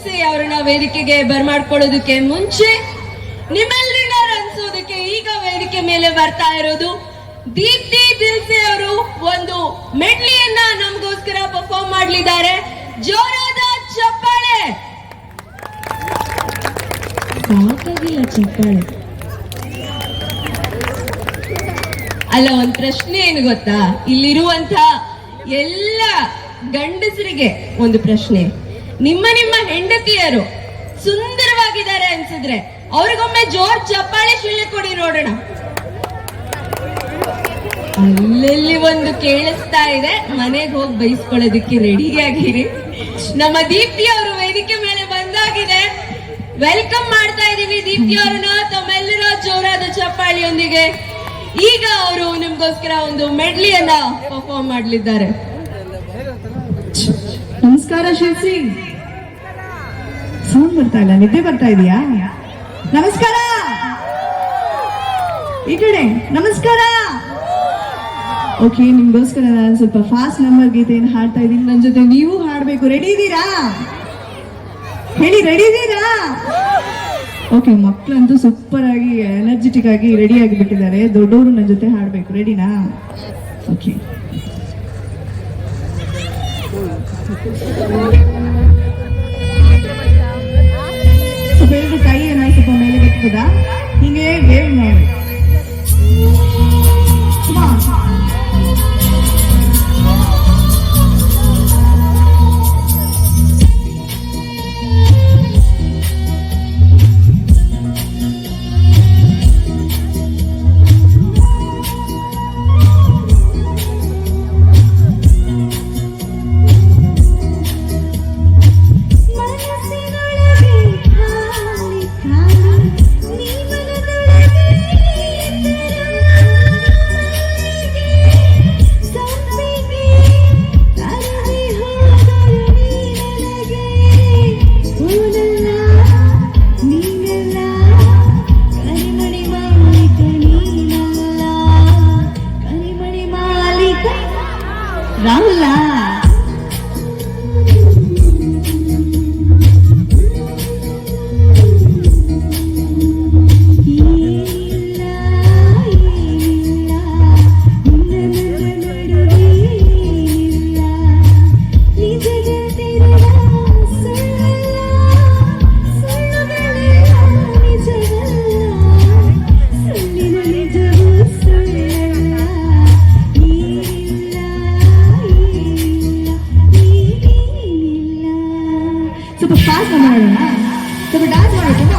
ದಿಲ್ಸೆ ಅವರನ್ನ ವೇದಿಕೆಗೆ ಬರ್ಮಾಡ್ಕೊಳ್ಳೋದಕ್ಕೆ ಮುಂಚೆ ನಿಮ್ಮೆಲ್ಲರನ್ನ ರಂಜಿಸೋದಕ್ಕೆ ಈಗ ವೇದಿಕೆ ಮೇಲೆ ಬರ್ತಾ ಇರೋದು ದೀಪ್ತಿ ದಿಲ್ಸೆ ಅವರು ಒಂದು ಮೆಡ್ಲಿಯನ್ನ ನಮಗೋಸ್ಕರ ಪರ್ಫಾರ್ಮ್ ಮಾಡಲಿದ್ದಾರೆ. ಜೋರಾದ ಚಪ್ಪಾಳೆ. ಸಾಕಾಗಿಲ್ಲ ಚಪ್ಪಾಳೆ. ಅಲ್ಲ, ಒಂದ್ ಪ್ರಶ್ನೆ ಏನು ಗೊತ್ತಾ, ಇಲ್ಲಿರುವಂತ ಎಲ್ಲ ಗಂಡಸರಿಗೆ ಒಂದು ಪ್ರಶ್ನೆ. ನಿಮ್ಮ ನಿಮ್ಮ ಹೆಂಡತಿಯರು ಸುಂದರವಾಗಿದ್ದಾರೆ ಅನ್ಸಿದ್ರೆ ಅವ್ರಿಗೊಮ್ಮೆ ಜೋರ್ ಚಪ್ಪಾಳೆ ಶಿಳ್ಳೆ ಕೊಡಿ ನೋಡೋಣ. ಅಲ್ಲೆಲ್ಲಿ ಒಂದು ಕೇಳಿಸ್ತಾ ಇದೆ, ಮನೆಗೆ ಹೋಗಿ ಬೈಸ್ಕೊಳ್ಳೋದಕ್ಕೆ ರೆಡಿಯಾಗಿರಿ. ನಮ್ಮ ದೀಪ್ತಿ ಅವರು ವೇದಿಕೆ ಮೇಲೆ ಬಂದಾಗಿದೆ. ವೆಲ್ಕಮ್ ಮಾಡ್ತಾ ಇದೀವಿ ದೀಪ್ತಿ ಅವರನ್ನ ತಮ್ಮೆಲ್ಲರ ಜೋರಾದ ಚಪ್ಪಾಳಿಯೊಂದಿಗೆ. ಈಗ ಅವರು ನಿಮ್ಗೋಸ್ಕರ ಒಂದು ಮೆಡ್ಲಿಯನ್ನ ಪರ್ಫಾರ್ಮ್ ಮಾಡಲಿದ್ದಾರೆ. ನಮಸ್ಕಾರ ಶಿಲ್ಸಿ. ಸೌಂಡ್ ಬರ್ತಾ ಇಲ್ಲ, ನಿದ್ದೆ ಬರ್ತಾ ಇದೆಯಾ? ನಮಸ್ಕಾರ. ಈ ಕಡೆ ನಮಸ್ಕಾರ. ಓಕೆ, ನಿಮ್ಗೋಸ್ಕರ ನಾನು ಸ್ವಲ್ಪ ಫಾಸ್ಟ್ ನಂಬರ್ ಗೀತೆಯನ್ನು ಹಾಡ್ತಾ ಇದ್ದೀನಿ. ನನ್ನ ಜೊತೆ ನೀವು ಹಾಡ್ಬೇಕು. ರೆಡಿ ಇದ್ದೀರಾ? ಹೇಳಿ, ರೆಡಿ ಇದ್ದೀರಾ? ಓಕೆ, ಮಕ್ಕಳಂತೂ ಸೂಪರ್ ಆಗಿ ಎನರ್ಜೆಟಿಕ್ ಆಗಿ ರೆಡಿ ಆಗಿಬಿಟ್ಟಿದ್ದಾರೆ. ದೊಡ್ಡವರು ನನ್ನ ಜೊತೆ ಹಾಡ್ಬೇಕು. ರೆಡಿನಾ? ಓಕೆ. ಸ್ವಲ್ಪ ಎರಡು ಕೈಯನ್ನು ಸ್ವಲ್ಪ ಮೇಲೆ ಎತ್ತುವುದಾ? ಹೀಗೆ ವೇವ್ ಮಾಡಿ. ರಾಹುಲ ಸ್ವಲ್ಪ ಫಾಸ್ಟ್ ಮಾಡೋಣ, ಸ್ವಲ್ಪ ಡಾನ್ಸ್ ಮಾಡೋಣ.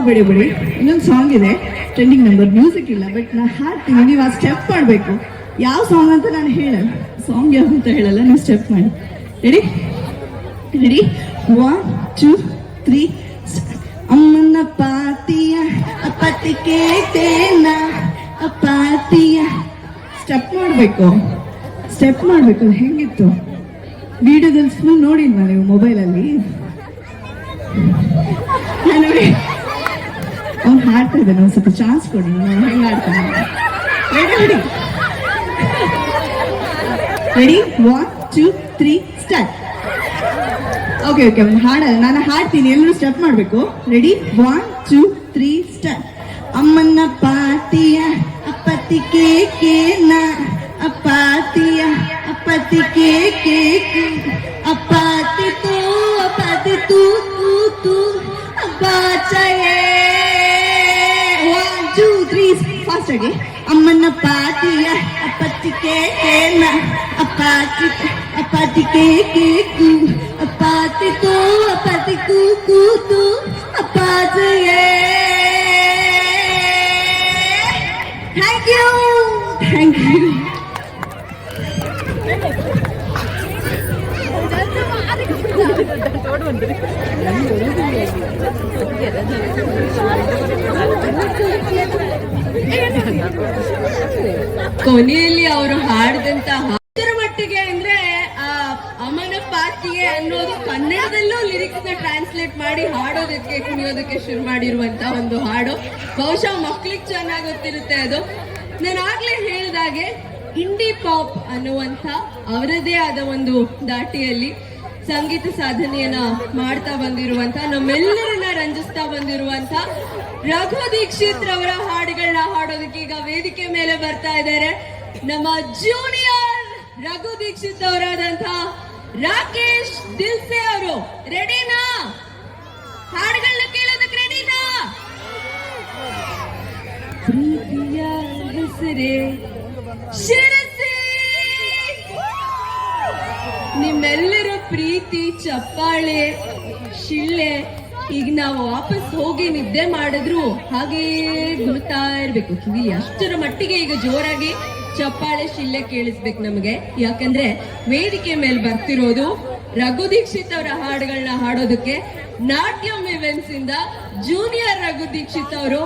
ಬಿಡಿ ಬಿಡಿ, ಇನ್ನೊಂದು ಸಾಂಗ್ ಇದೆ ಟ್ರೆಂಡಿಂಗ್ ನಂಬರ್, ಮ್ಯೂಸಿಕ್ ಇಲ್ಲ ಬಟ್ ನಾನು ಹಾಡ್ತೀನಿ, ನೀವು ಆ ಸ್ಟೆಪ್ ಮಾಡಬೇಕು. ಯಾವ ಸಾಂಗ್ ಅಂತ ನಾನು ಹೇಳಲ್ಲ, ಸಾಂಗ್ ಯಾವ್ದು ಅಂತ ಹೇಳಲ್ಲ, ನೀವು ಸ್ಟೆಪ್ ಮಾಡಿ. ರೆಡಿ ರೆಡಿ 1 2 3 ಅಮ್ಮನ ಪಾತಿಯ ಅಪ್ಪತಿ ಕೇತೇನ ಅಪಾತಿಯ. ಸ್ಟೆಪ್ ಮಾಡಬೇಕು, ಸ್ಟೆಪ್ ಮಾಡಬೇಕು. ಹೆಂಗಿತ್ತು ವಿಡಿಯೋದಲ್ಲಿ ಫುಲ್ ನೋಡಿಲ್ವಾ ನೀವು ಮೊಬೈಲಲ್ಲಿ? ಅವ್ನು ಹಾಡ್ತಾ ಇದ್ದಾನೆ, ಒಂದು ಸ್ವಲ್ಪ ಚಾನ್ಸ್ ಕೊಡಿ, ಹೆಂಗೆ ಹಾಡ್ತಾನೆ. Ready ready 1 2 3 start. Okay okay, ಒಂದು ಹಾಡಲ್ಲ, ನಾನು ಹಾಡ್ತೀನಿ, ಎಲ್ಲರೂ ಸ್ಟೆಪ್ ಮಾಡಬೇಕು. Ready 1 2 3 start. ಅಮ್ಮನ ಪಾತಿಯ ಅಪ್ಪತಿ ಕೇಕೇನ ಅಪಾತಿಯ ಅಪ್ಪತಿ ಕೇಕೆ ಅಪಾತಿ ತೂ ತೂ ಅಪಾಚಯೇ. 1 2 3 ಫಾಸ್ಟ್ ಆಗಿ. ಅಮ್ಮನ ಪಾತಿಯ ಅಪ್ಪತಿ ಕೇಕೇನ ಅಪಾತಿ ಅಪಾತಿ ಕೇಕೆ ಅಪಾತಿ ತೂ ಅಪಾಚಯೇ. Thank you thank you. ಕೊನೆಯಲ್ಲಿ ಅವರು ಹಾಡಿದಂತ ಮಟ್ಟಿಗೆ ಅಂದ್ರೆ ಆ ಅಮನ ಪಾತಿಗೆ ಅನ್ನೋದು ಕನ್ನಡದಲ್ಲೂ ಲಿರಿಕ್ಸ್ ನ ಟ್ರಾನ್ಸ್ಲೇಟ್ ಮಾಡಿ ಹಾಡೋದಕ್ಕೆ ಕುಣಿಯೋದಕ್ಕೆ ಶುರು ಮಾಡಿರುವಂತ ಒಂದು ಹಾಡು. ಬಹುಶಃ ಮಕ್ಳಿಗೆ ಚೆನ್ನಾಗಿ ಗೊತ್ತಿರುತ್ತೆ ಅದು. ನಾನು ಆಗ್ಲೇ ಹೇಳಿದಾಗೆ ಇಂಡಿ ಪಾಪ್ ಅನ್ನುವಂತ ಅವರದೇ ಆದ ಒಂದು ದಾಟಿಯಲ್ಲಿ ಸಂಗೀತ ಸಾಧನೆಯನ್ನ ಮಾಡ್ತಾ ಬಂದಿರುವಂತ, ನಮ್ಮೆಲ್ಲರನ್ನ ರಂಜಿಸ್ತಾ ಬಂದಿರುವಂತ ರಘು ದೀಕ್ಷಿತ್ ರವರ ಹಾಡುಗಳನ್ನ ಹಾಡೋದಕ್ಕೆ ಈಗ ವೇದಿಕೆ ಮೇಲೆ ಬರ್ತಾ ಇದ್ದಾರೆ ನಮ್ಮ ಜೂನಿಯರ್ ರಘು ದೀಕ್ಷಿತ್ ಅವರಾದಂತ ರಾಕೇಶ್ ದಿಲ್ಸೆ ಅವರು. ರೆಡಿನಾ? ಹಾಡುಗಳನ್ನ ಕೇಳೋದಕ್ಕೆ ರೆಡಿನಾ? ಪ್ರೀತಿಯ ಹೆಸರೇ ಶಿರಸಿ. ನಿಮ್ಮೆಲ್ಲರ ಪ್ರೀತಿ, ಚಪ್ಪಾಳೆ, ಶಿಳ್ಳೆ ಈಗ ನಾವು ವಾಪಸ್ ಹೋಗಿ ನಿದ್ದೆ ಮಾಡಿದ್ರು ಹಾಗೇ ಗುರುತಾ ಇರ್ಬೇಕು ಕಿವಿಲಿ. ಅಷ್ಟರ ಮಟ್ಟಿಗೆ ಈಗ ಜೋರಾಗಿ ಚಪ್ಪಾಳೆ, ಶಿಳ್ಳೆ ಕೇಳಿಸ್ಬೇಕು ನಮಗೆ. ಯಾಕಂದ್ರೆ ವೇದಿಕೆ ಮೇಲೆ ಬರ್ತಿರೋದು ರಘು ದೀಕ್ಷಿತ್ ಅವರ ಹಾಡುಗಳನ್ನ ಹಾಡೋದಕ್ಕೆ ನಾಟ್ಯಂ ಇವೆಂಟ್ಸ್ ಇಂದ ಜೂನಿಯರ್ ರಘು ದೀಕ್ಷಿತ್ ಅವರು.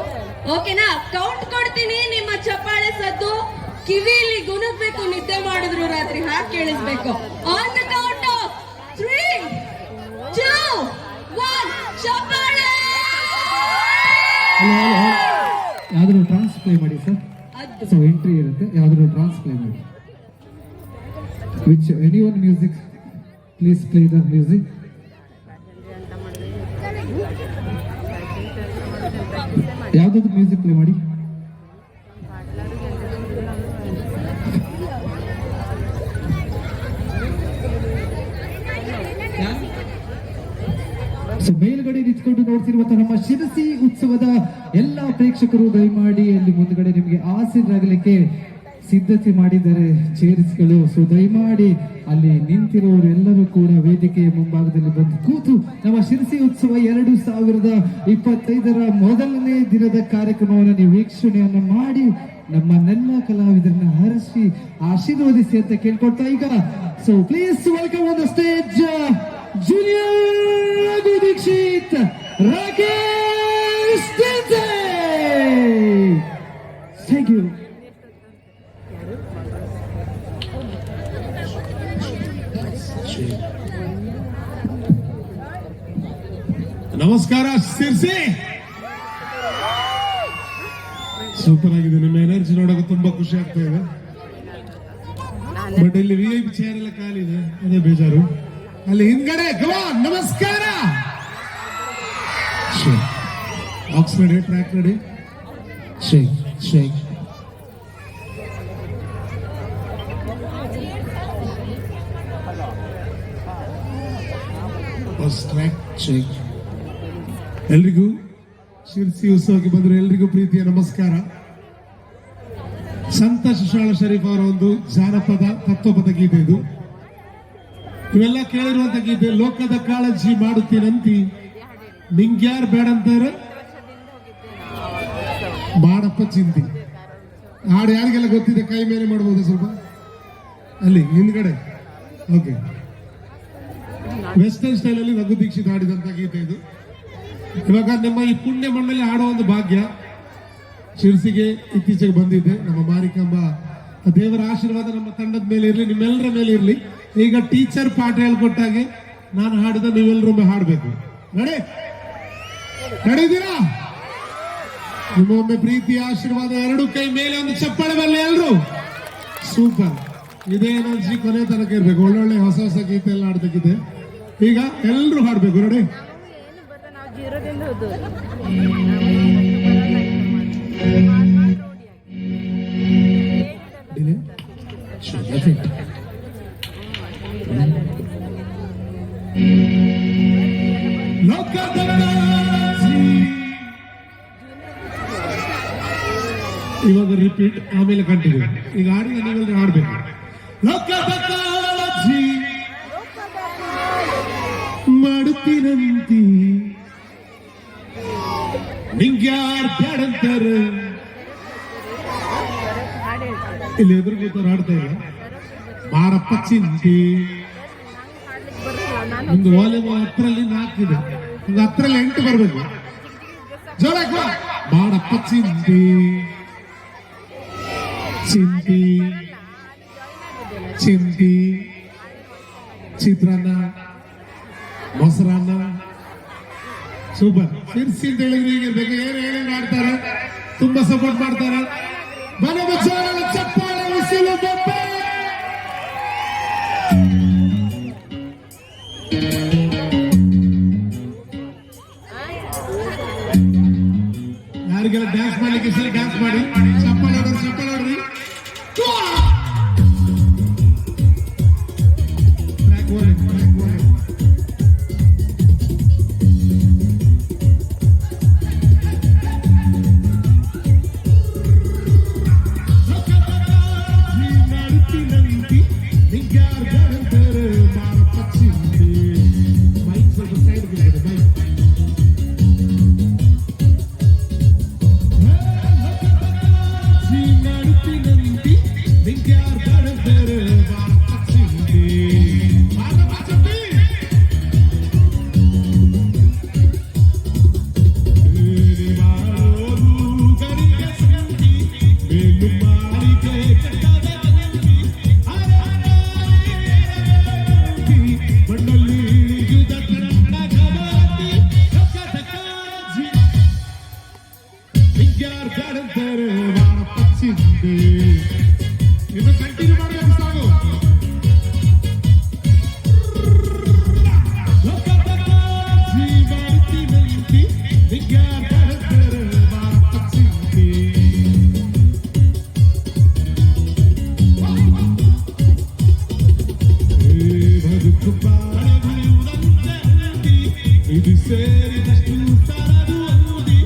ಓಕೆನಾ? ಕೌಂಟ್ ಕೊಡ್ತೀನಿ, ನಿಮ್ಮ ಚಪ್ಪಾಳೆ ಸದ್ದು ಕಿವಿಲಿ ಗುಣಗ್ಬೇಕು. ನಿದ್ದೆ ಮಾಡಿದ್ರು ರಾತ್ರಿ ಹಾಗೆ ಕೇಳಿಸ್ಬೇಕು. ಆನ್ ದ ಕೌಂಟ್ ಆಫ್ 3 2 1 ಚಪ್ಪಾಳೆ. ಯಾವ್ದಾದ್ರು ಟ್ರಾನ್ಸ್ ಪ್ಲೇ ಮಾಡಿ ಸರ್. ಸೊ ಎಂಟ್ರಿ ಇರುತ್ತೆ, ಯಾವ್ದಾದ್ರು ಟ್ರಾನ್ಸ್ ಪ್ಲೇ ಮಾಡಿ. Which anyone music, please play the music. ಯಾವ್ದಾದ್ರು ಮ್ಯೂಸಿಕ್ ಪ್ಲೇ ಮಾಡಿ. ಸೊ ಮೇಲ್ಗಡೆ ನಿಂತ್ಕೊಂಡು ನೋಡ್ತಿರುವಂತಹ ನಮ್ಮ ಶಿರಸಿ ಉತ್ಸವದ ಎಲ್ಲಾ ಪ್ರೇಕ್ಷಕರು ದಯಮಾಡಿ ಅಲ್ಲಿ ಮುಂದ್ಗಡೆ ನಿಮ್ಗೆ ಆಸೀನರಾಗಲಿಕ್ಕೆ ಸಿದ್ಧತೆ ಮಾಡಿದ್ದಾರೆ ಚೇರ್ಸ್ಗಳು. ಸೊ ದಯಮಾಡಿ ಅಲ್ಲಿ ನಿಂತಿರೋರು ಎಲ್ಲರೂ ಕೂಡ ವೇದಿಕೆಯ ಮುಂಭಾಗದಲ್ಲಿ ಬಂದು ಕೂತು ನಮ್ಮ ಶಿರಸಿ ಉತ್ಸವ 2025ರ ಮೊದಲನೇ ದಿನದ ಕಾರ್ಯಕ್ರಮವನ್ನು ನೀವು ವೀಕ್ಷಣೆಯನ್ನು ಮಾಡಿ ನಮ್ಮನ್ನೆಲ್ಲ ಕಲಾವಿದರನ್ನ ಹರಿಸಿ ಆಶೀರ್ವದಿಸಿ ಅಂತ ಕೇಳ್ಕೊಳ್ತಾ ಈಗ. So please welcome on the stage junior Raghu Dixit, Rakesh Dilse. Thank you. ನಮಸ್ಕಾರ ಶಿರ್ಸಿ. ಸೂಪರ್ ಆಗಿದೆ, ನಿಮ್ಮ ಎನರ್ಜಿ ನೋಡೋಕೆ ತುಂಬಾ ಖುಷಿ ಆಗ್ತಾ ಇದೆ. ಬಟ್ ಇಲ್ಲಿ VIP ಚೇರ್ ಎಲ್ಲ ಖಾಲಿದೆ, ಅದೇ ಬೇಜಾರು. ಅಲ್ಲಿ ಹಿಂದ್ಗಡೆ ಗವಾನ್ ನಮಸ್ಕಾರ. Box ready, track ready, shake shake. First track shake. ಎಲ್ರಿಗೂ ಶಿರ್ಸಿ ಉತ್ಸವಕ್ಕೆ ಬಂದ್ರೆ ಎಲ್ರಿಗೂ ಪ್ರೀತಿಯ ನಮಸ್ಕಾರ. ಸಂತ ಶಿಶಾಳ ಶರೀಫ್ ಅವರ ಒಂದು ಜಾನಪದ ತತ್ವಪದ ಗೀತೆ ಇದು. ಇವೆಲ್ಲ ಕೇಳಿರುವಂತ ಗೀತೆ. ಲೋಕದ ಕಾಳಜಿ ಮಾಡುತ್ತೀನಂತಿ ನಿಂಗ್ಯಾರ್ ಬೇಡಂತಾರ ಬಾಡಪ್ಪ ಚಿಂತಿ ಹಾಡು ಯಾರಿಗೆಲ್ಲ ಗೊತ್ತಿದೆ ಕೈ ಮೇಲೆ ಮಾಡ್ಬೋದು ಸ್ವಲ್ಪ ಅಲ್ಲಿ ಹಿಂದ್ಗಡೆ ಓಕೆ ವೆಸ್ಟರ್ನ್ ಸ್ಟೈಲ್ ಅಲ್ಲಿ ರಘು ದೀಕ್ಷಿತ್ ಹಾಡಿದಂತ ಗೀತೆ ಇದು ಇವಾಗ ನಿಮ್ಮ ಈ ಪುಣ್ಯ ಮಣ್ಣಲ್ಲಿ ಹಾಡೋ ಒಂದು ಭಾಗ್ಯ ಶಿರ್ಸಿಗೆ ಇತ್ತೀಚೆಗೆ ಬಂದಿದೆ ನಮ್ಮ ಮಾರಿಕಾಂಬ ದೇವರ ಆಶೀರ್ವಾದ ನಮ್ಮ ತಂಡದ ಮೇಲೆ ಇರಲಿ ನಿಮ್ಮೆಲ್ಲರ ಮೇಲೆ ಇರಲಿ ಈಗ ಟೀಚರ್ ಪಾಠ ಹೇಳ್ಕೊಟ್ಟಾಗೆ ನಾನು ಹಾಡಿದ ನೀವೆಲ್ಲರೊಮ್ಮೆ ಹಾಡಬೇಕು ನಡೆದೀರಾ ನಿಮ್ಮೊಮ್ಮೆ ಪ್ರೀತಿ ಆಶೀರ್ವಾದ ಎರಡು ಕೈ ಮೇಲೆ ಒಂದು ಚಪ್ಪಾಳೆ ಬರಲಿ ಎಲ್ರು ಸೂಪರ್ ಇದೇ ಎನರ್ಜಿ ಕೊನೆ ತನಕ ಇರ್ಬೇಕು ಒಳ್ಳೊಳ್ಳೆ ಹೊಸ ಹೊಸ ಗೀತೆ ಎಲ್ಲ ಹಾಡ್ಬೇಕಿದೆ ಈಗ ಎಲ್ರು ಹಾಡ್ಬೇಕು ನೋಡಿ ಇವಾಗ ರಿಪೀಟ್ ಆಮೇಲೆ ಕಂಟಿನ್ಯೂ ಈಗ ಹಾಡಿದ ನೀವೆಲ್ಲರೂ ಹಾಡ್ಬೇಕು ಲೋಕದ ಕಾಳಜಿ ಮಾಡುತ್ತೀರಂತಿ ನಿಂಗ್ಯಾರ್ ಬ್ಯಾಡಂತಾರ ಇಲ್ಲಿ ಎದುರು ಕೂತವ್ರು ಹಾಡ್ತಾ ಇಲ್ಲ ಬಾರಪ್ಪ ಚಿಂತಿ ಒಂದು ವಾಲ್ಯೂಮ್ 10ರಲ್ಲಿ 4 ಇದೆ ಒಂದು 10ರಲ್ಲಿ 8 ಬರ್ಬೇಕು ಜೋರಾಗಿ ಬಾರಪ್ಪ ಚಿಂತಿ ಚಿಂತಿ ಚಿಂತಿ ಚಿತ್ರಾನ್ನ ಮೊಸರನ್ನ ಸೂಪರ್ ಶಿರ್ಸಿ ಅಂತ ಹೇಳಿದ್ರೆ ಹೀಗಿರ್ಬೇಕು ಏನು ಹೇಳಿದ್ರೆ ಆಡ್ತಾರೆ ತುಂಬಾ ಸಪೋರ್ಟ್ ಮಾಡ್ತಾರೆ ಮನೆ ಮುಚ್ಚೋರೆಲ್ಲ ಚಪ್ಪಾಳೆ ಬಿಸಿಲು ಬೆಪ್ಪೆ ಯಾರಿಗೆಲ್ಲ ಡ್ಯಾನ್ಸ್ ಮಾಡ್ಲಿಕ್ಕೆ ಇಷ್ಟ ಡ್ಯಾನ್ಸ್ ಮಾಡಿ ಚಪ್ಪಾಳೆ ಹೊಡ್ರಿ ಇನ್ನು ಕಂಟಿನ್ಯೂ ಮಾಡಬೇಕು ಸಾಗು ಇದು ಸೇರಿದಷ್ಟು ಸರದು ಅಂದಿ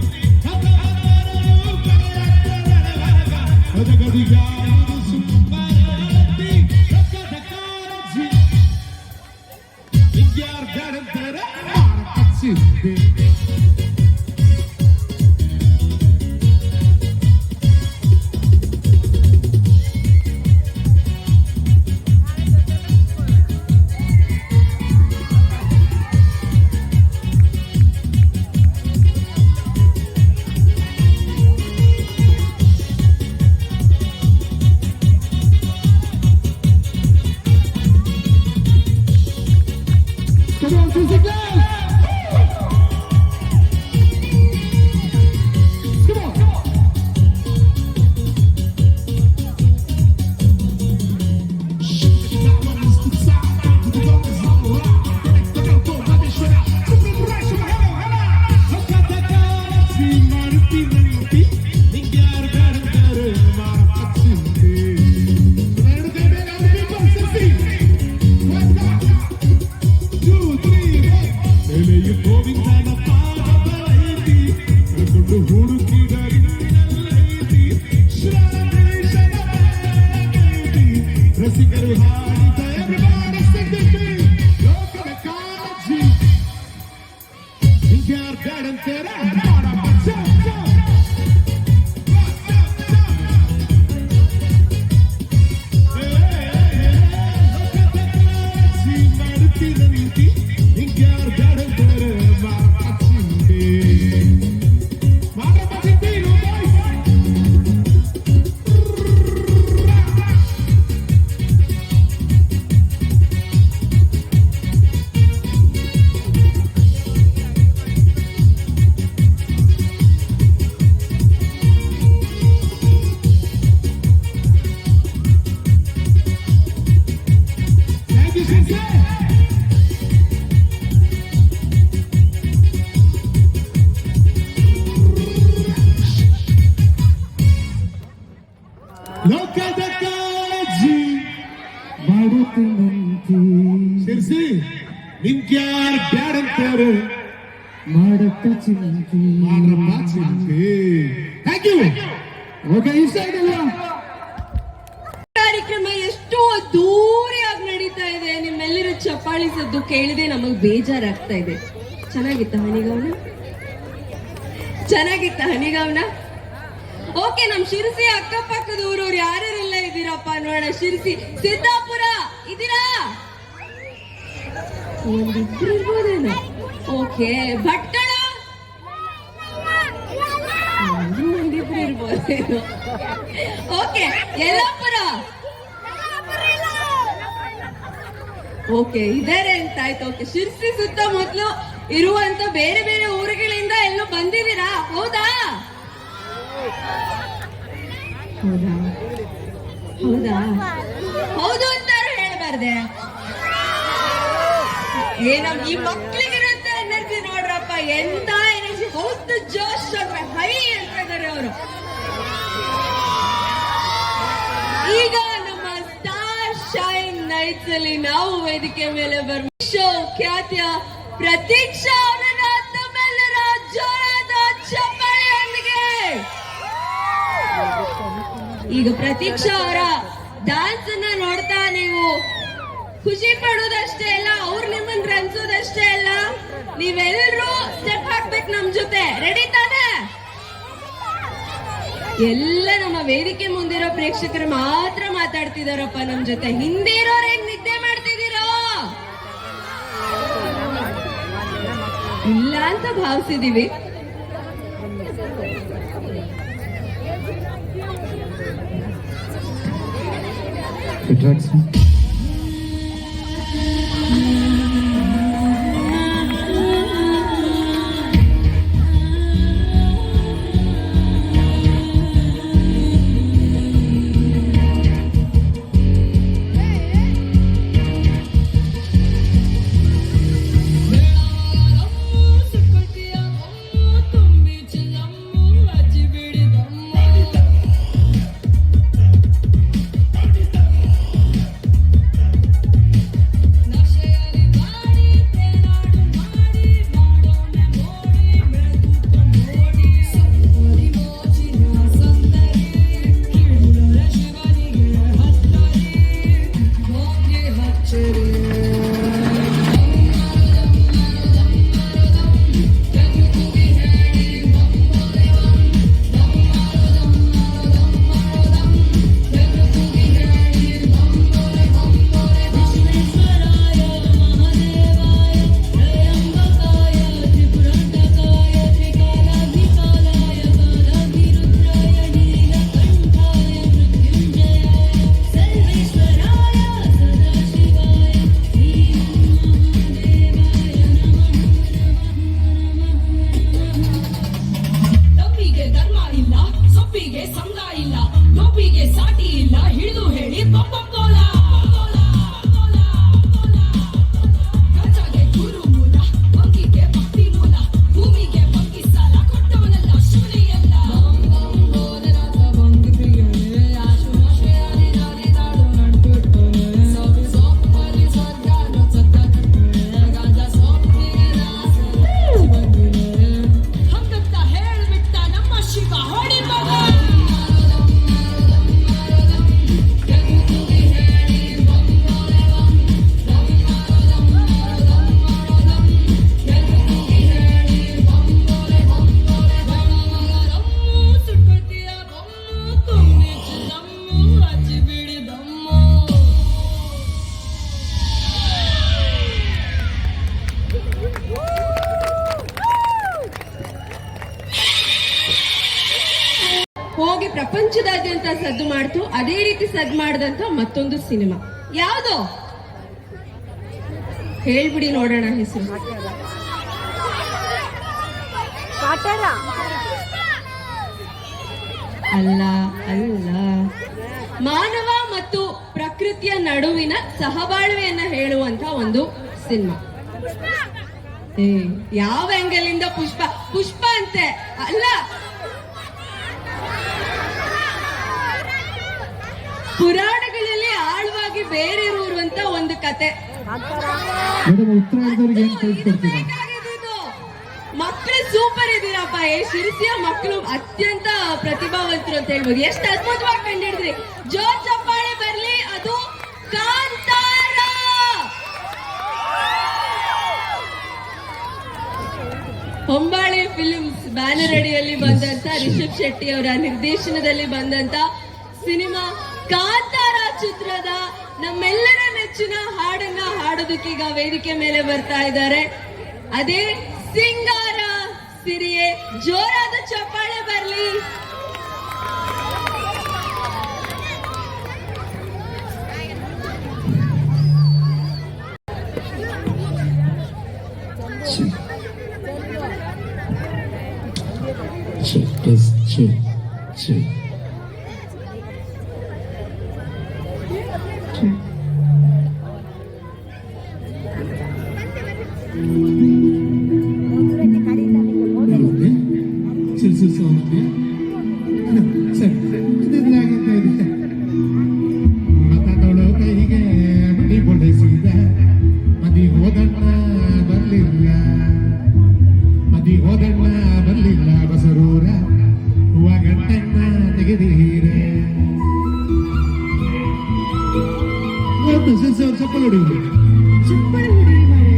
ಗದಿಗಾರು ಸುಮ್ಮನೆ ವಿದ್ಯಾರ್ ಗಡಂತರ ಹಚ್ಚಿದ್ದೆ Come on, Susie Glass! Sirsi ಲೋಕದ ಕಾಳಜಿ ಮಾಡುತ್ತೇನಂತಿ ಶಿರ್ಸಿ ನಿಮ್ಗ್ಯಾರ್ ಬ್ಯಾಡ್ ಅಂತಾರೆ ಮಾಡತ್ತ ಚಿಂತಿ ಮಾಡ್ರಪ್ಪ ಚಿಂತೆ ಥ್ಯಾಂಕ್ ಯು ಓಕೆ ಇಷ್ಟ ಇದೆಲ್ಲ ಕಾರ್ಯಕ್ರಮ ಎಷ್ಟು ಅದ್ದೂರಿಯಾಗಿ ನಡೀತಾ ಇದೆ. ನಿಮ್ಮೆಲ್ಲರ ಚಪ್ಪಾಳಿ ಸದ್ದು ಕೇಳಿದೆ ನಮಗ್ ಬೇಜಾರಾಗ್ತಾ ಇದೆ. ಚೆನ್ನಾಗಿತ್ತ ಹನಿಗವನ? ಚೆನ್ನಾಗಿತ್ತ ಹನಿಗವನ? ಓಕೆ, ನಮ್ ಶಿರಸಿ ಅಕ್ಕಪಕ್ಕದ ಊರವ್ರು ಯಾರ್ಯಾರೆಲ್ಲ ಇದ್ದೀರಪ್ಪ ನೋಡೋಣ. ಶಿರಸಿ, ಸಿದ್ದಾಪುರ ಇದ್ದೀರಾ? ಒಂದಿಬ್ರು ಇರ್ಬೋದೇನೋ. ಓಕೆ, ಭಟ್ಕಳ ಒಂದಿಬ್ರು ಇರ್ಬೋದೇನೋ. ಓಕೆ, ಯಲ್ಲಾಪುರ ಓಕೆ ಇದಾರೆ ಅಂತ ಆಯ್ತು. ಓಕೆ, ಶಿರ್ಸಿ ಸುತ್ತಮುತ್ತಲು ಇರುವಂತ ಬೇರೆ ಬೇರೆ ಊರುಗಳಿಂದ ಎಲ್ಲೋ ಬಂದಿದ್ದೀರಾ? ಹೌದಾ ಹೌದಾ ಹೌದಾ ಹೌದು ಅಂತಾರು ಹೇಳ್ಬಾರ್ದೆ. ಏನಮ್ ಈ ಮಕ್ಳಿಗಿರುತ್ತೆ ಎನರ್ಜಿ ನೋಡ್ರಪ್ಪ, ಎಂತ ಎನರ್ಜಿ, ಹೌದು ಜೋಶ್ ಅಂದ್ರೆ ಹೈ ಅಂತ ಇದಾರೆ ಅವರು. ಈಗ ನಮ್ಮ ಸ್ಟಾರ್ ಶೈನ್ ನೈಟ್ಸ್ ಅಲ್ಲಿ ನಾವು ವೇದಿಕೆ ಮೇಲೆ ಶೋ ಖ್ಯಾತಿಯ ಪ್ರತೀಕ್ಷಾ ಅವರನ್ನ ತಮ್ಮೆಲ್ಲರ ಜೋರಾದ ಚಪ್ಪಾಳೆಯೊಂದಿಗೆ. ಈಗ ಪ್ರತೀಕ್ಷಾ ಅವರ ಡಾನ್ಸ್ ಅನ್ನ ನೋಡ್ತಾ ನೀವು ಖುಷಿ ಪಡೋದಷ್ಟೇ ಅಲ್ಲ, ಅವ್ರು ನಿಮ್ಮನ್ನ ರಂಜಿಸೋದಷ್ಟೇ ಅಲ್ಲ, ನೀವೆಲ್ಲರೂ ಸ್ಟೆಪ್ ಹಾಕ್ಬೇಕು ನಮ್ ಜೊತೆ. ರೆಡಿ ತಾನೆ? ಎಲ್ಲ ನಮ್ಮ ವೇದಿಕೆ ಮುಂದಿರೋ ಪ್ರೇಕ್ಷಕರು ಮಾತ್ರ ಮಾತಾಡ್ತಿದಾರಪ್ಪ ನಮ್ ಜೊತೆ. ಹಿಂದೆ ಇರೋರು ಹೆಂಗ್ ನಿದ್ದೆ ಮಾಡ್ತಿದ್ದೀರೋ ಇಲ್ಲ ಅಂತ ಭಾವಿಸಿದೀವಿ. ಹೋಗಿ ಪ್ರಪಂಚದಾದ್ಯಂತ ಸದ್ದು ಮಾಡ್ತು. ಅದೇ ರೀತಿ ಸದ್ದು ಮಾಡಿದಂತ ಮತ್ತೊಂದು ಸಿನಿಮಾ ಯಾವುದು ಹೇಳ್ಬಿಡಿ ನೋಡೋಣ ಹೆಸರು. ಅಲ್ಲ ಅಲ್ಲ, ಮಾನವ ಮತ್ತು ಪ್ರಕೃತಿಯ ನಡುವಿನ ಸಹಬಾಳ್ವೆಯನ್ನ ಹೇಳುವಂತ ಒಂದು ಸಿನಿಮಾ. ಯಾವ ಆಂಗಲ್ ಇಂದ ಪುಷ್ಪ ಅಂತೆ ಅಲ್ಲ, ಪುರಾಣಗಳಲ್ಲಿ ಆಳವಾಗಿ ಬೇರೆ ಇರುವಂತ ಒಂದು ಕತೆ. ಮೇಡಮ್ ಉತ್ತರಾಯಣದವ್ರಿಗೆ ಏನ್ ಕಳ್ಸಿಕೊಡ್ತೀರಾ? ಮಕ್ಕಳು ಸೂಪರ್ ಇದೀರಪ್ಪ. ಶಿರಸಿಯ ಮಕ್ಕಳು ಅತ್ಯಂತ ಪ್ರತಿಭಾವಂತರು ಅಂತ ಹೇಳ್ಬೋದು. ಎಷ್ಟು ಅದ್ಭುತವಾಗಿ ಕಂಡಿಡಿದ್ರಿ. ಜೋರ್ ಚಪ್ಪಾಳೆ ಬರ್ಲಿ. ಅದು ಕಾಂತಾರ. ಹೊಂಬಾಳೆ ಫಿಲ್ಮ್ಸ್ ಬ್ಯಾನರ್ ಅಡಿಯಲ್ಲಿ ಬಂದಂತ ರಿಷಬ್ ಶೆಟ್ಟಿ ಅವರ ನಿರ್ದೇಶನದಲ್ಲಿ ಬಂದಂತ ಸಿನಿಮಾ ಕಾಂತಾರ ಚಿತ್ರದ ನಮ್ಮೆಲ್ಲರ ನೆಚ್ಚಿನ ಹಾಡನ್ನ ಹಾಡೋದಕ್ಕೀಗ ವೇದಿಕೆ ಮೇಲೆ ಬರ್ತಾ ಇದ್ದಾರೆ. ಅದೇ ಸಿಂಗಾರ ಸಿರಿಯೇ. ಜೋರಾದ ಚಪ್ಪಾಳೆ ಬರ್ಲಿ. ಮತದೊಳು ಕೈಗೆ ಮಡಿ ಕೊಡಿಸಿದ ಮದಿ ಹೋದಣ್ಣ ಬರ್ಲಿಲ್ಲ ಬಸರೂರ ಹೂವ ಗಂಟಣ್ಣ ತೆಗೆದೀರೆ. ಚಪ್ಪಲ್ ಹೊಡಿ. ಚಪ್ಪಲಿ ಹೊಡಿ ಮಾರೆ.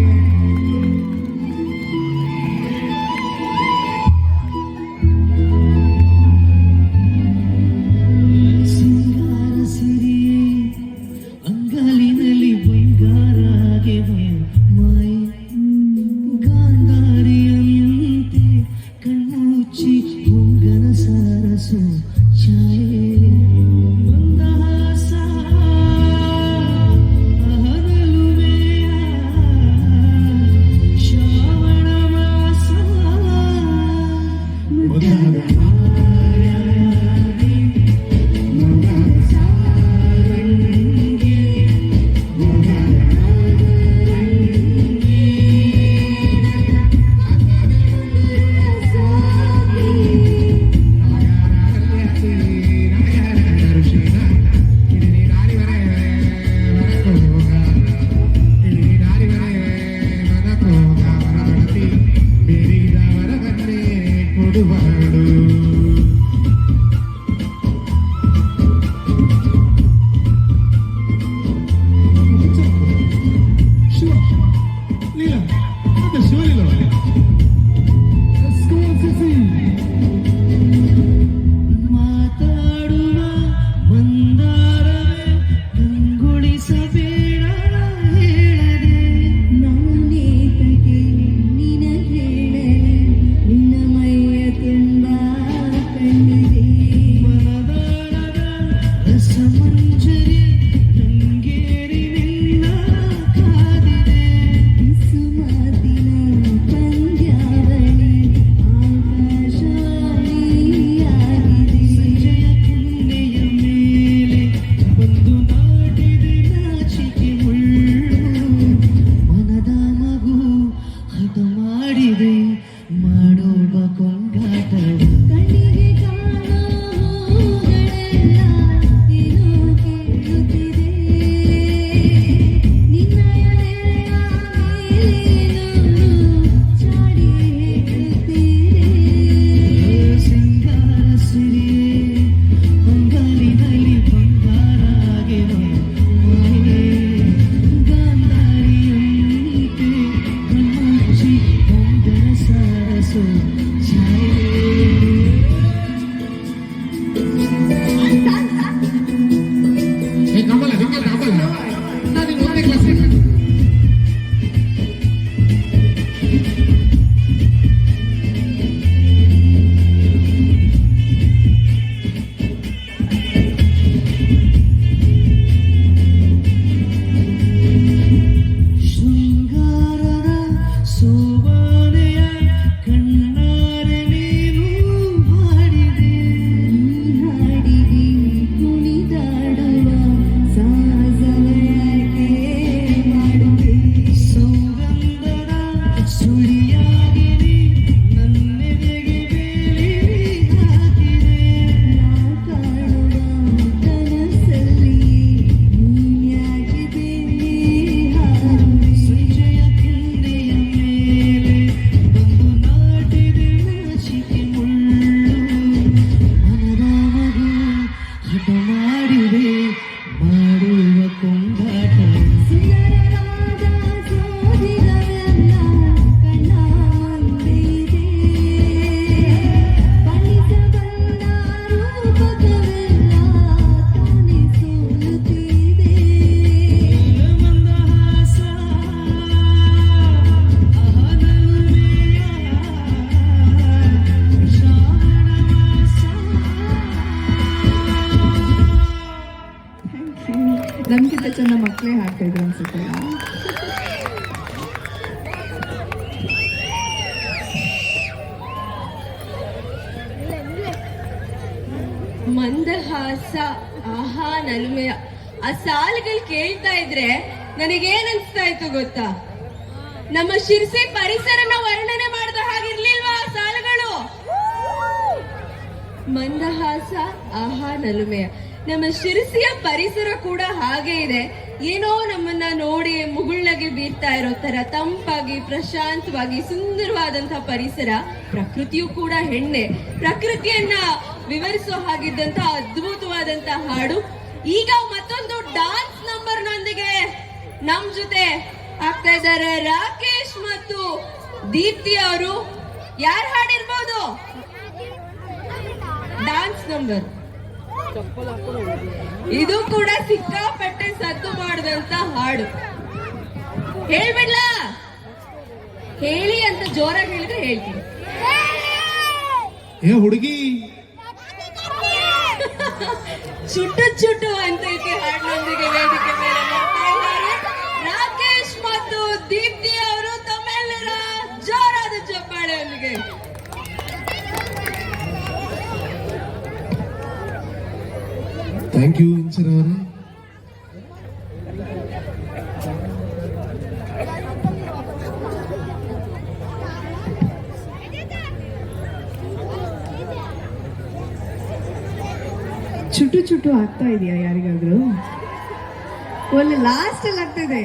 ಅಂಗಾಲಿನಲ್ಲಿ ಬಂಗಾರಾಗಿವೆ ಮಾಯ ಗಾಂಧಾರಿಯಂತೆ ಕಣ್ಣುಚ್ಚಿ ಹೊಂಗನ ಸಾರಸು ಛಾಯೆ ಮಂದಹಾಸ ಅಹನಲುವೆಯ ಮಂದಹಾಸ ಆಹಾ ನಲ್ಮೆಯ. ಆ ಸಾಲುಗಳು ಕೇಳ್ತಾ ಇದ್ರೆ ನನಗೇನ್ ಅನ್ಸ್ತಾ ಇತ್ತು ಗೊತ್ತಾ? ನಮ್ಮ ಶಿರ್ಸಿ ಪರಿಸರನ ವರ್ಣನೆ ಮಾಡಿದ ಹಾಗಿರ್ಲಿಲ್ವಾ ಆ ಸಾಲುಗಳು? ಮಂದಹಾಸ ಆಹಾ ನಲುಮೆಯ. ನಮ್ಮ ಶಿರಸಿಯ ಪರಿಸರ ಕೂಡ ಹಾಗೆ ಇದೆ. ಏನೋ ನಮ್ಮನ್ನ ನೋಡಿ ಮುಗುಳ್ನಗೆ ಬೀರ್ತಾ ಇರೋ ತರ ತಂಪಾಗಿ ಪ್ರಶಾಂತವಾಗಿ ಸುಂದರವಾದಂತಹ ಪರಿಸರ. ಪ್ರಕೃತಿಯು ಕೂಡ ಹೆಣ್ಣೆ. ಪ್ರಕೃತಿಯನ್ನ ವಿವರಿಸೋ ಹಾಗಿದ್ದಂತ ಅದ್ಭುತವಾದಂತ ಹಾಡು. ಈಗ ಮತ್ತೊಂದು ಡಾನ್ಸ್ ನಂಬರ್ ನೊಂದಿಗೆ ನಮ್ ಜೊತೆ ಆಗ್ತಾ ಇದ್ದಾರೆ ರಾಕೇಶ್ ಮತ್ತು ದೀಪ್ತಿ ಅವರು. ಯಾರು ಹಾಡಿರ್ಬೋದು ಡಾನ್ಸ್ ನಂಬರ್? ಇದು ಕೂಡ ಸಿಕ್ಕಾಪಟ್ಟೆ ಸದ್ದು ಮಾಡಿದಂತ ಹಾಡು. ಹೇಳ್ಬಿಡ್ಲಾ? ಹೇಳಿ ಅಂತ ಜೋರಾಗಿ ಹೇಳಿದ್ರೆ ಹೇಳ್ತೀನಿ. ಏ ಹುಡುಗಿ, ಚುಟ್ಟು ಚುಟ್ಟು ಅಂತ ಐತಿ ಹಾಡಿನೊಂದಿಗೆ ವೇದಿಕೆ ಮೇಲೆ ಬರ್ತಾ ಇದ್ದಾರೆ ರಾಕೇಶ್ ಮತ್ತು ದೀಪ್ತಿ ಅವರು. ತಮ್ಮೆಲ್ಲರ ಜೋರಾದ ಚಪ್ಪಾಳೆಯೊಂದಿಗೆ ಥ್ಯಾಂಕ್ ಯು ಇಂಚರ್ ಅವರೇ. ಚುಟು ಚುಟು ಆಗ್ತಾ ಇದೆಯಾ ಯಾರಿಗಾದ್ರೂ? ಒಳ್ಳೆ ಲಾಸ್ಟ್ ಅಲ್ಲಿ ಆಗ್ತಿದೆ.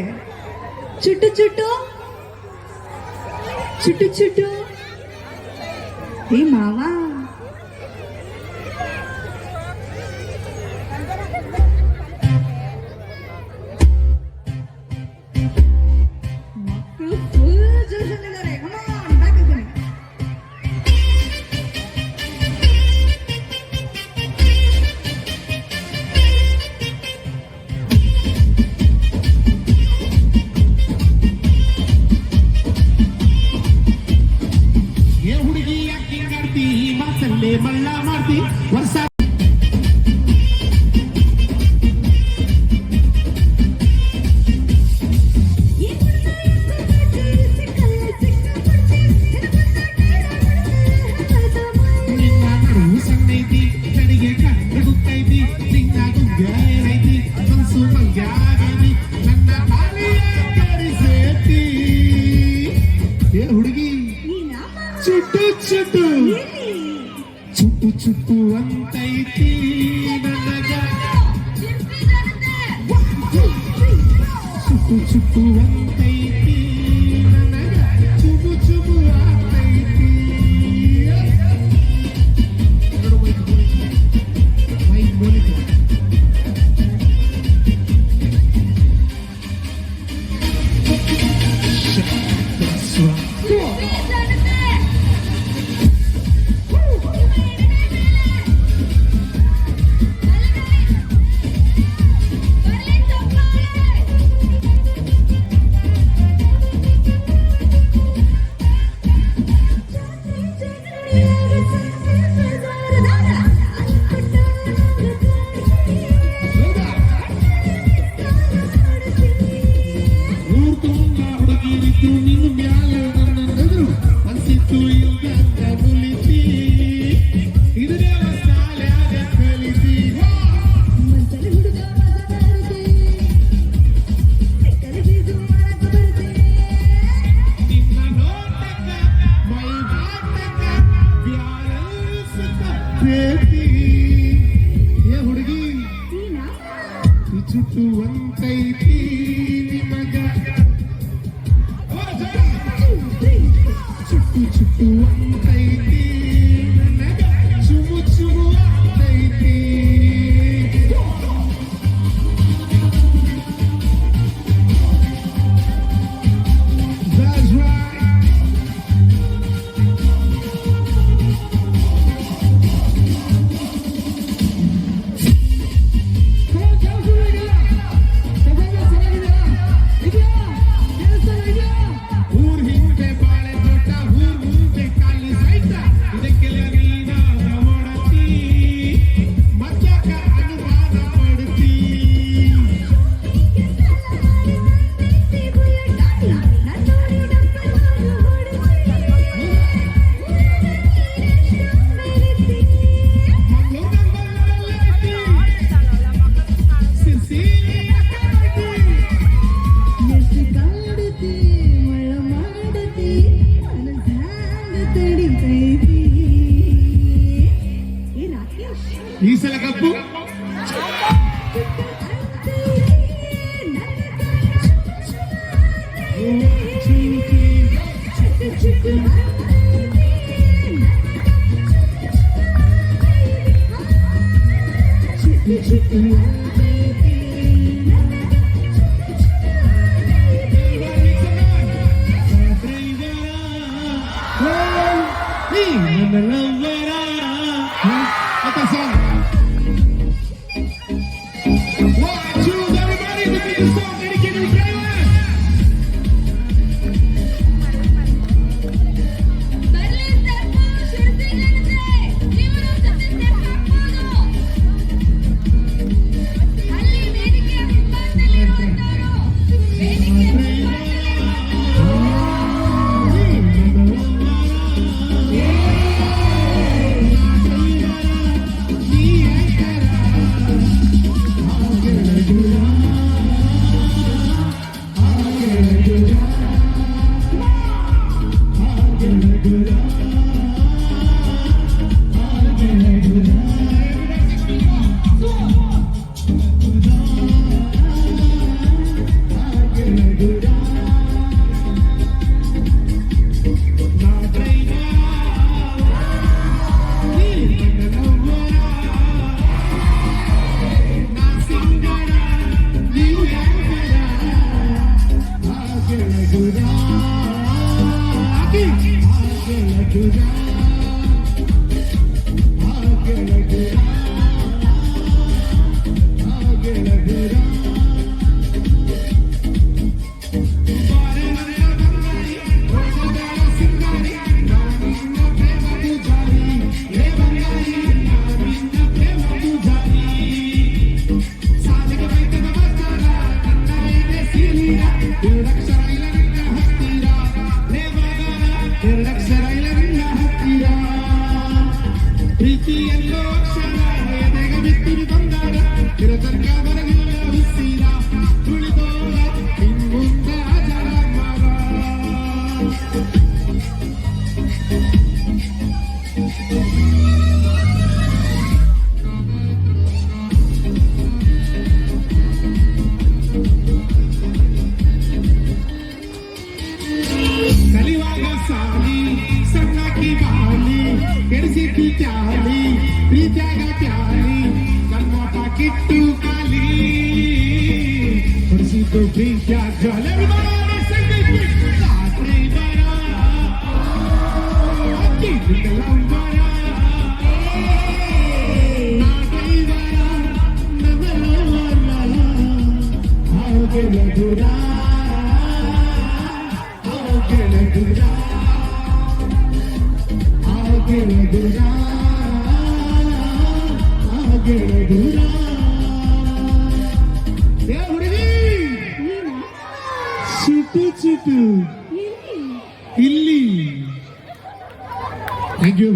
ಚುಟು ಚುಟು ಚುಟು ಚುಟು. ಹೇ ಮಾವ, ಮಕ್ಕಳು ಫುಲ್ ಜೋಶಲ್ಲಿದ್ದಾರೆ. ಬ್ಯಾಕ್ ಬನ್ನಿ. ಏ ಹುಡುಗಿ, ಯಾಕೆ ಹಿಂಗಾಡ್ತಿ? ಮನಸ್ಸಲ್ಲೇ ಮಳ್ಳ ಮಾಡ್ತಿ ವರ್ಷ. ನಿನ್ನ ನಡುವು ಸಣ್ಣೈತಿ, ಕಡೆಗೆ ಕಣ್ಣುಗುತ್ತೈತಿ, ನಿನ್ನ ಗುಂಗೈತಿ, ಮನಸ್ಸು ಮಂಗ್ಯಾಗೈತಿ, ನನ್ನ ಬಾಲಿಯ ಕರಿಸೇತಿ. ಏ ಹುಡುಗಿ, ಚುಟ್ಟು ಚುಟ್ಟು ಚುಟ್ಟು ಚುಟ್ಟು ಅಂತೈತಿ ನನಗ. ಚುಟ್ಟು ಚುಟ್ಟು ಅಂತೈತಿ ನನಗ, ಚುಬು ಚುಬು ಅಂತೈತಿ. ಮೈಕ್ ಬೋಲಿಕೆ. That's right. ಊರ್ ತುಂಬ ಹುಡುಗಿರಿದ್ದು ನಿನ್ನ ಮ್ಯಾಲ ನನ್ನಂದರು ಅನ್ಸಿತ್ತು ಇಲ್ದಂಗ ಮುಲಿತಿ. ಇದನ್ನೇ ಶಾಲ್ಯಾಗ ಕಲಿತಿ. ನಿನ್ನ ನೋಟಕ್ಕ ಮೈ ಮಾಟಕ್ಕ ಬ್ಯಾರನ್ಸುತ್ತ ಪ್ರೀತಿ. ಏ ಹುಡುಗಿ, ಈ ಚುಟ್ಟು ಅಂತೈತಿ ನಿಮಗ. What a song! One, two, everybody, this is the song dedicated to Driver! ಬರ್ಲಿ ಸ್ಟೆಪ್ಪು, ಶಿರ್ಸಿಗೆ ಇವ್ರು ಜೊತೆ ಸ್ಟೆಪ್ ಹಾಕ್ಬೋದು. ಅಲ್ಲಿ ವೇದಿಕೆಯ ಮುಂಭಾಗದಲ್ಲಿರುವಂತವರು ವೇದಿಕೆಯ ಪ್ರೀತಿಯಲ್ಲೋ ಅಕ್ಷರ ಎದೆಗೆ ಬಿತ್ತಿರಿ ಬಂಗಾರ ತಿರುತರ್ಕ ಬರಗಿಲ್ಲ ಬಿಸಿರ ತುಳಿದೋರ ಹಿಂಗುಂದ ಜರ ಮರ ಕಲಿವಾಗ ಸಾಲಿ ಸಣ್ಣಕ್ಕಿ ಬಾಲಿ ಕೆಡಿಸಿಟ್ಟು ತ್ಯಾಲಿ ಪ್ರೀತ್ಯಾಗ ತ್ಯಾಲಿ ಕನ್ನೋಟ ಕಿಟ್ಟು ಕಾಲಿ ಹೊಡಿಸಿದ್ದು ಪ್ರೀತ್ಯಾಗ ಜ್ವಾಲೆ ರಾತ್ರಿ ಬರ ಅಕ್ಕಿ ಲಂಬರ ನಾಗೈ ಬರ ನಗರ ಹಾಗೆ ಲಗುರ ಚಿಟ್ಟು ಚಿಟ್ಟು ಇಲ್ಲಿ ಥ್ಯಾಂಕ್ ಯು